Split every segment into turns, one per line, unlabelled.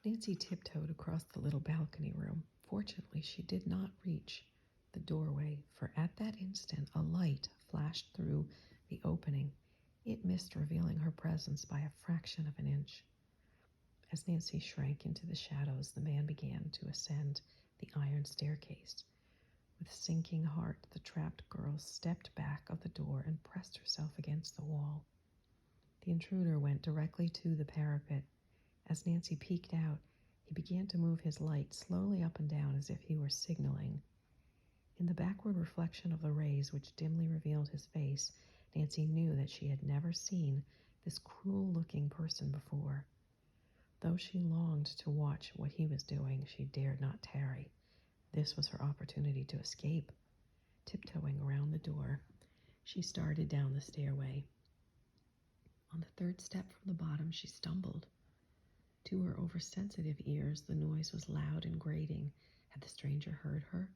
Nancy tiptoed across the little balcony room. Fortunately, she did not reach the doorway, for at that instant a light flashed through the opening. It missed revealing her presence by a fraction of an inch. As Nancy shrank into the shadows, the man began to ascend the iron staircase. With sinking heart, the trapped girl stepped back of the door and pressed herself against the wall. The intruder went directly to the parapet. As Nancy peeked out, he began to move his light slowly up and down as if he were signaling. In the backward reflection of the rays which dimly revealed his face, Nancy knew that she had never seen this cruel-looking person before. Though she longed to watch what he was doing, she dared not tarry. This was her opportunity to escape. Tiptoeing around the door, she started down the stairway. On the third step from the bottom, she stumbled. To her oversensitive ears, the noise was loud and grating. Had the stranger heard her?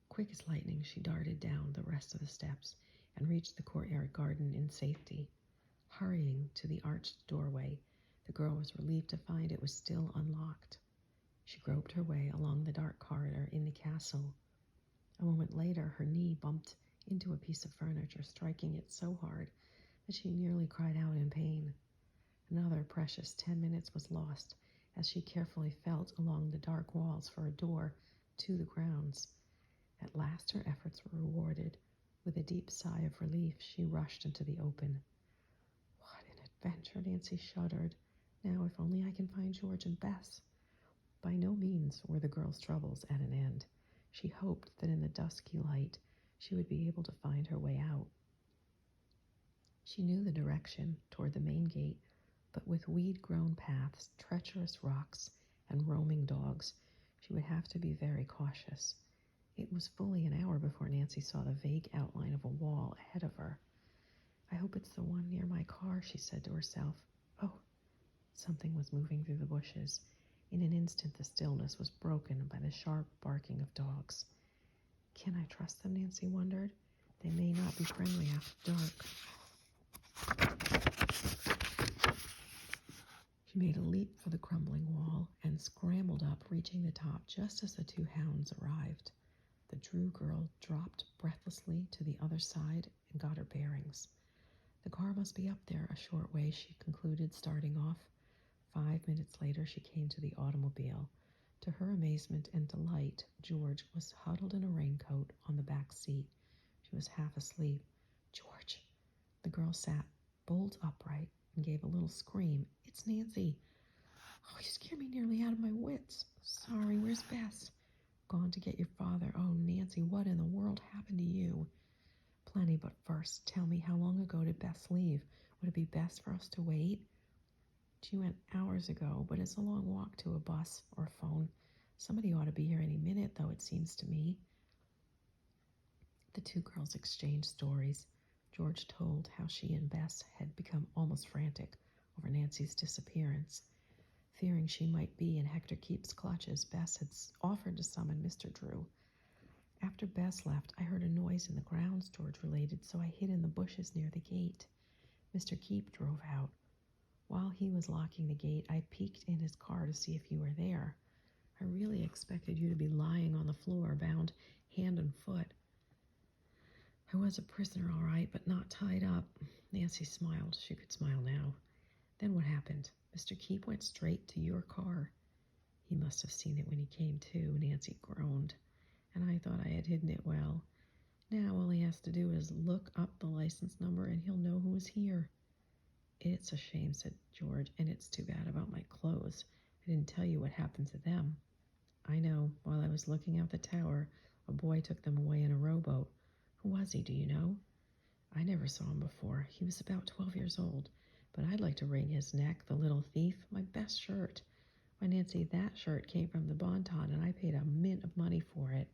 Quick as lightning, she darted down the rest of the steps and reached the courtyard garden in safety. Hurrying to the arched doorway, the girl was relieved to find it was still unlocked. She groped her way along the dark corridor in the castle. A moment later, her knee bumped into a piece of furniture, striking it so hard that she nearly cried out in pain. Another precious 10 minutes was lost as she carefully felt along the dark walls for a door to the grounds. At last her efforts were rewarded. With a deep sigh of relief, she rushed into the open. What an adventure, Nancy shuddered. Now, if only I can find George and Bess. By no means were the girl's troubles at an end. She hoped that in the dusky light she would be able to find her way out. She knew the direction toward the main gate, but with weed-grown paths, treacherous rocks, and roaming dogs, she would have to be very cautious. It was fully an hour before Nancy saw the vague outline of a wall ahead of her. I hope it's the one near my car, she said to herself. Oh, something was moving through the bushes. In an instant, the stillness was broken by the sharp barking of dogs. Can I trust them, Nancy wondered? They may not be friendly after dark. She made a leap for the crumbling wall and scrambled up, reaching the top just as the two hounds arrived. The Drew girl dropped breathlessly to the other side and got her bearings. The car must be up there a short way, she concluded, starting off. 5 minutes later, she came to the automobile. To her amazement and delight, George was huddled in a raincoat on the back seat. She was half asleep. George! The girl sat bolt upright and gave a little scream. It's Nancy. Oh, you scared me nearly out of my wits. Sorry, where's Bess? Gone to get your father. Oh, Nancy, what in the world happened to you? Plenty, but first, tell me, how long ago did Bess leave? Would it be best for us to wait? She went hours ago, but it's a long walk to a bus or a phone. Somebody ought to be here any minute, though, it seems to me. The two girls exchanged stories. George told how she and Bess had become almost frantic over Nancy's disappearance. Fearing she might be in Hector Keep's clutches, Bess had offered to summon Mr. Drew. After Bess left, I heard a noise in the grounds, George related, so I hid in the bushes near the gate. Mr. Keep drove out. While he was locking the gate, I peeked in his car to see if you were there. I really expected you to be lying on the floor, bound hand and foot. I was a prisoner, all right, but not tied up. Nancy smiled. She could smile now. Then what happened? Mr. Keep went straight to your car. He must have seen it when he came to, Nancy groaned. And I thought I had hidden it well. Now all he has to do is look up the license number and he'll know who was here. It's a shame, said George, and it's too bad about my clothes. I didn't tell you what happened to them. I know. While I was looking out the tower, a boy took them away in a rowboat. Who was he, do you know? I never saw him before. He was about 12 years old, but I'd like to wring his neck, the little thief. My best shirt. Why, Nancy, that shirt came from the Bon Ton, and I paid a mint of money for it.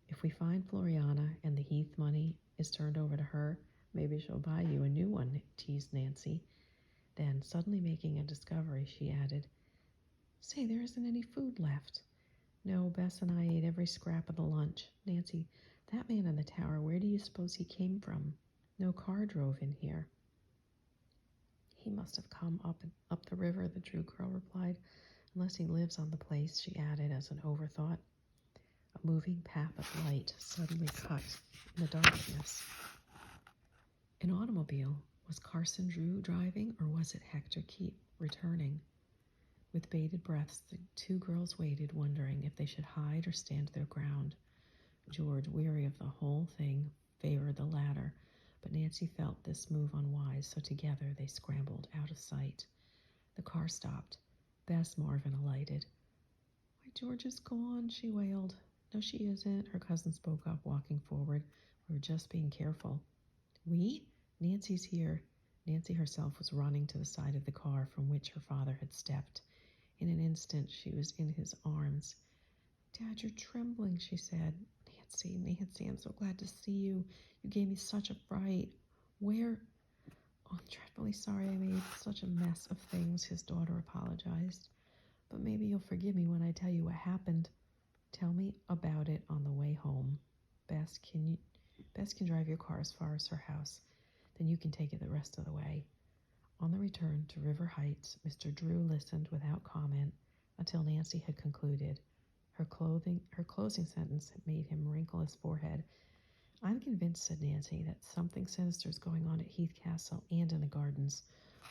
If we find Floriana and the Heath money is turned over to her, maybe she'll buy you a new one, teased Nancy. Then, suddenly making a discovery, she added, Say, there isn't any food left. No, Bess and I ate every scrap of the lunch. Nancy, that man in the tower, where do you suppose he came from? No car drove in here. He must have come up the river, the Drew girl replied. Unless he lives on the place, she added as an overthought. A moving path of light suddenly cut in the darkness. An automobile. Was Carson Drew driving, or was it Hector Keep returning? With bated breaths, the two girls waited, wondering if they should hide or stand their ground. George, weary of the whole thing, favored the latter, but Nancy felt this move unwise, so together they scrambled out of sight. The car stopped. Bess Marvin alighted. "Why, George is gone," she wailed. "No, she isn't," her cousin spoke up, walking forward. "We were just being careful." "We? Nancy's here." Nancy herself was running to the side of the car from which her father had stepped. In an instant, she was in his arms. "Dad, you're trembling," she said. Nancy, I'm so glad to see you. You gave me such a fright." "Where?" "Oh, I'm dreadfully sorry I made such a mess of things," his daughter apologized. "But maybe you'll forgive me when I tell you what happened." "Tell me about it on the way home. Bess can drive your car as far as her house. Then you can take it the rest of the way." On the return to River Heights, Mr. Drew listened without comment until Nancy had concluded. Her closing sentence had made him wrinkle his forehead. "I'm convinced," said Nancy, "that something sinister is going on at Heath Castle and in the gardens.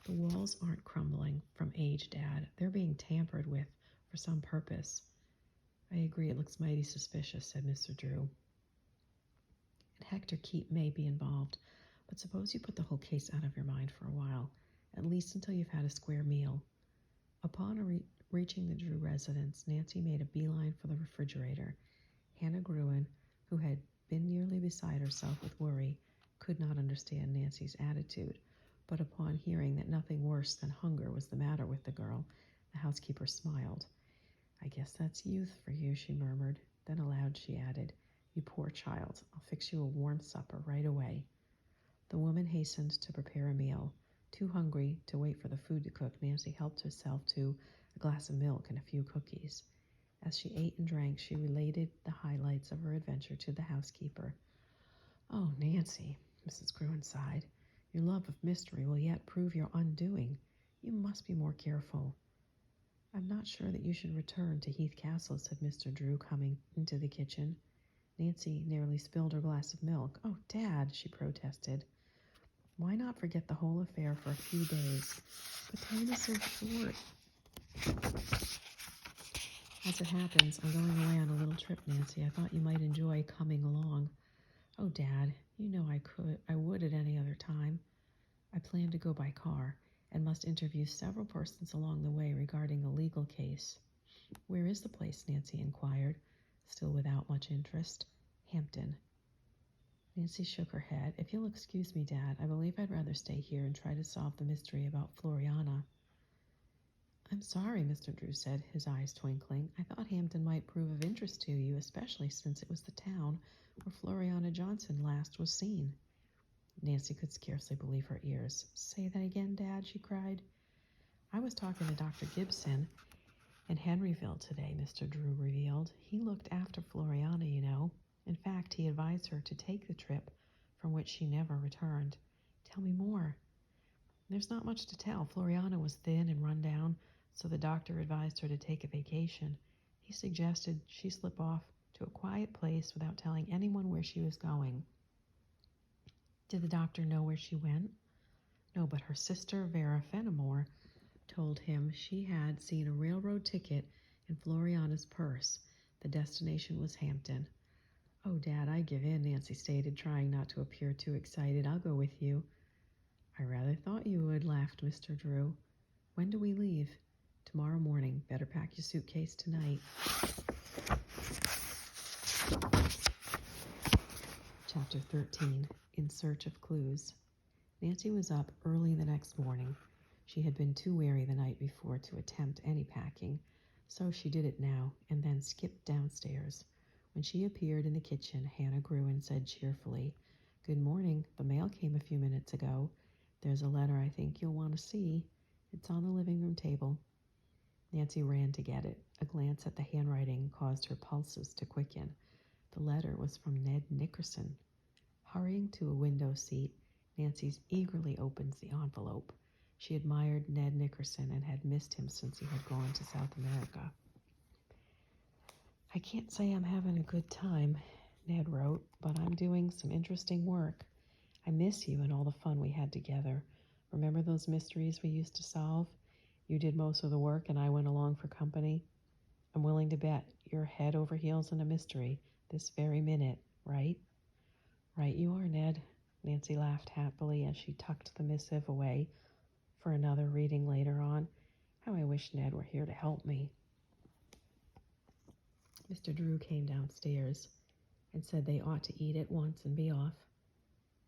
The walls aren't crumbling from age, Dad. They're being tampered with for some purpose." "I agree, it looks mighty suspicious," said Mr. Drew. "And Hector Keep may be involved. But suppose you put the whole case out of your mind for a while, at least until you've had a square meal." Upon reaching the Drew residence, Nancy made a beeline for the refrigerator. Hannah Gruen, who had been nearly beside herself with worry, could not understand Nancy's attitude, but upon hearing that nothing worse than hunger was the matter with the girl, the housekeeper smiled. "I guess that's youth for you," she murmured. Then aloud she added, "You poor child, I'll fix you a warm supper right away." The woman hastened to prepare a meal. Too hungry to wait for the food to cook, Nancy helped herself to a glass of milk and a few cookies. As she ate and drank, she related the highlights of her adventure to the housekeeper. "Oh, Nancy," Mrs. Gruen sighed, "your love of mystery will yet prove your undoing. You must be more careful." "I'm not sure that you should return to Heath Castle," said Mr. Drew, coming into the kitchen. Nancy nearly spilled her glass of milk. "Oh, Dad," she protested. "Why not forget the whole affair for a few days? But time is so short." "As it happens, I'm going away on a little trip, Nancy. I thought you might enjoy coming along." "Oh, Dad, you know I would at any other time." "I plan to go by car and must interview several persons along the way regarding a legal case." "Where is the place?" Nancy inquired, still without much interest. "Hampton." Nancy shook her head. "If you'll excuse me, Dad, I believe I'd rather stay here and try to solve the mystery about Floriana." "I'm sorry," Mr. Drew said, his eyes twinkling. "I thought Hampton might prove of interest to you, especially since it was the town where Floriana Johnson last was seen." Nancy could scarcely believe her ears. "Say that again, Dad," she cried. "I was talking to Dr. Gibson in Henryville today," Mr. Drew revealed. "He looked after Floriana, you know. In fact, he advised her to take the trip from which she never returned." "Tell me more." "There's not much to tell. Floriana was thin and run down, so the doctor advised her to take a vacation. He suggested she slip off to a quiet place without telling anyone where she was going." "Did the doctor know where she went?" "No, but her sister, Vera Fenimore, told him she had seen a railroad ticket in Floriana's purse. The destination was Hampton." "Oh, Dad, I give in," Nancy stated, trying not to appear too excited. "I'll go with you." "I rather thought you would," laughed Mr. Drew. "When do we leave?" "Tomorrow morning. Better pack your suitcase tonight." Chapter 13. In Search of Clues. Nancy was up early the next morning. She had been too weary the night before to attempt any packing, so she did it now and then skipped downstairs. When she appeared in the kitchen, Hannah Gruen said cheerfully, "Good morning. The mail came a few minutes ago. There's a letter I think you'll want to see. It's on the living room table." Nancy ran to get it. A glance at the handwriting caused her pulses to quicken. The letter was from Ned Nickerson. Hurrying to a window seat, Nancy eagerly opened the envelope. She admired Ned Nickerson and had missed him since he had gone to South America. "I can't say I'm having a good time," Ned wrote, "but I'm doing some interesting work. I miss you and all the fun we had together. Remember those mysteries we used to solve? You did most of the work and I went along for company. I'm willing to bet you're head over heels in a mystery this very minute, right?" "Right you are, Ned." Nancy laughed happily as she tucked the missive away for another reading later on. "How I wish Ned were here to help me." Mr. Drew came downstairs and said they ought to eat at once and be off.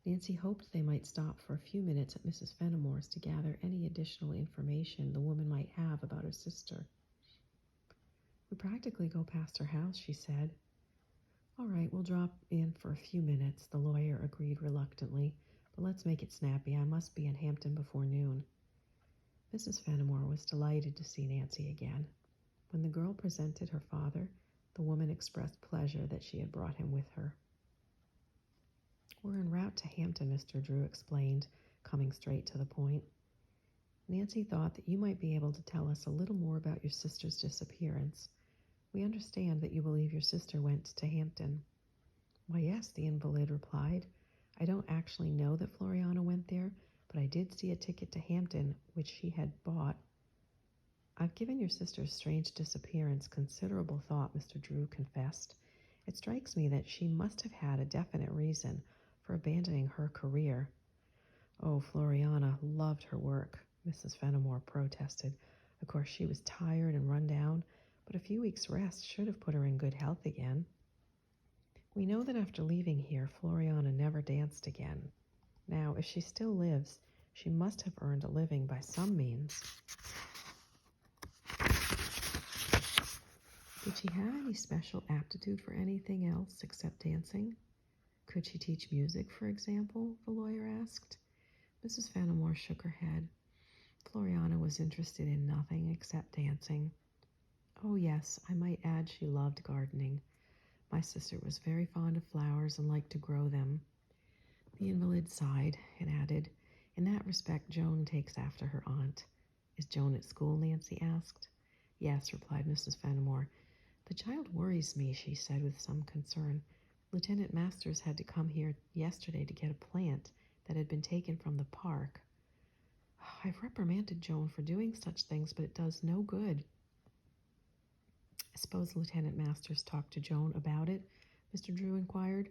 Nancy hoped they might stop for a few minutes at Mrs. Fenimore's to gather any additional information the woman might have about her sister. "We practically go past her house," she said. "All right, we'll drop in for a few minutes," the lawyer agreed reluctantly. "But let's make it snappy. I must be in Hampton before noon." Mrs. Fenimore was delighted to see Nancy again. When the girl presented her father, the woman expressed pleasure that she had brought him with her. "We're en route to Hampton," Mr. Drew explained, coming straight to the point. "Nancy thought that you might be able to tell us a little more about your sister's disappearance. We understand that you believe your sister went to Hampton." "Why, yes," the invalid replied. "I don't actually know that Floriana went there, but I did see a ticket to Hampton, which she had bought." "I've given your sister's strange disappearance considerable thought," Mr. Drew confessed. "It strikes me that she must have had a definite reason for abandoning her career." "Oh, Floriana loved her work," Mrs. Fenimore protested. "Of course, she was tired and run down, but a few weeks' rest should have put her in good health again. We know that after leaving here, Floriana never danced again. Now, if she still lives, she must have earned a living by some means." "Did she have any special aptitude for anything else except dancing? Could she teach music, for example?" the lawyer asked. Mrs. Fenimore shook her head. "Floriana was interested in nothing except dancing. Oh, yes, I might add she loved gardening. My sister was very fond of flowers and liked to grow them." The invalid sighed and added, "In that respect, Joan takes after her aunt." "Is Joan at school?" Nancy asked. "Yes," replied Mrs. Fenimore. "The child worries me," she said with some concern. "Lieutenant Masters had to come here yesterday to get a plant that had been taken from the park. I've reprimanded Joan for doing such things, but it does no good." "I suppose Lieutenant Masters talked to Joan about it?" Mr. Drew inquired.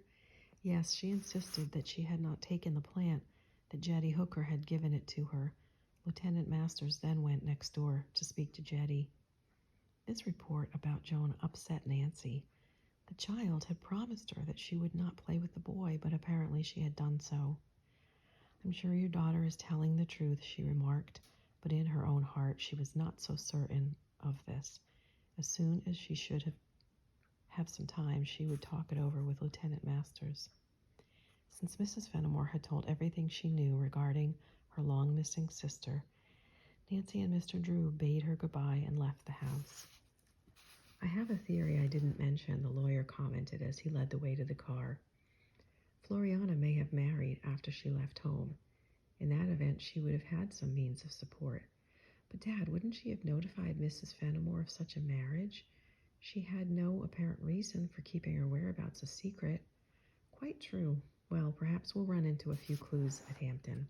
"Yes, she insisted that she had not taken the plant, that Jetty Hooker had given it to her. Lieutenant Masters then went next door to speak to Jetty." This report about Joan upset Nancy. The child had promised her that she would not play with the boy, but apparently she had done so. "I'm sure your daughter is telling the truth," she remarked, but in her own heart she was not so certain of this. As soon as she should have some time, she would talk it over with Lieutenant Masters. Since Mrs. Fenimore had told everything she knew regarding her long-missing sister, Nancy and Mr. Drew bade her goodbye and left the house. "I have a theory I didn't mention," the lawyer commented as he led the way to the car. "Floriana may have married after she left home. In that event, she would have had some means of support. But, Dad, wouldn't she have notified Mrs. Fenimore of such a marriage? She had no apparent reason for keeping her whereabouts a secret." "Quite true. Well, perhaps we'll run into a few clues at Hampton."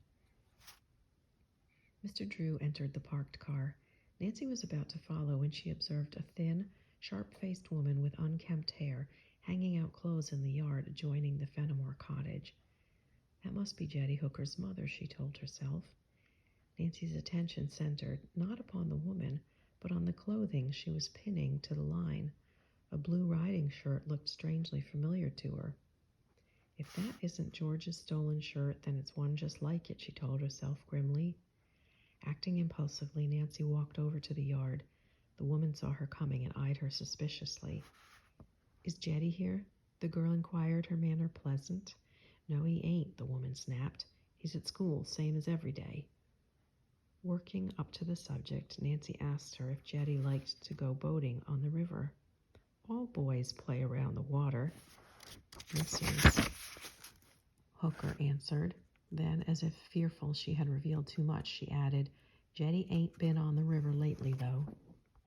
Mr. Drew entered the parked car. Nancy was about to follow when she observed a thin, sharp-faced woman with unkempt hair hanging out clothes in the yard adjoining the Fenimore cottage. That must be Jetty Hooker's mother, she told herself. Nancy's attention centered not upon the woman, but on the clothing she was pinning to the line. A blue riding shirt looked strangely familiar to her. "If that isn't George's stolen shirt, then it's one just like it," she told herself grimly. Acting impulsively, Nancy walked over to the yard. The woman saw her coming and eyed her suspiciously. "Is Jetty here?" the girl inquired, her manner pleasant. "No, he ain't," the woman snapped. "He's at school, same as every day." Working up to the subject, Nancy asked her if Jetty liked to go boating on the river. "All boys play around the water," Mrs. Hooker answered. Then, as if fearful she had revealed too much, she added, Jetty ain't been on the river lately, though.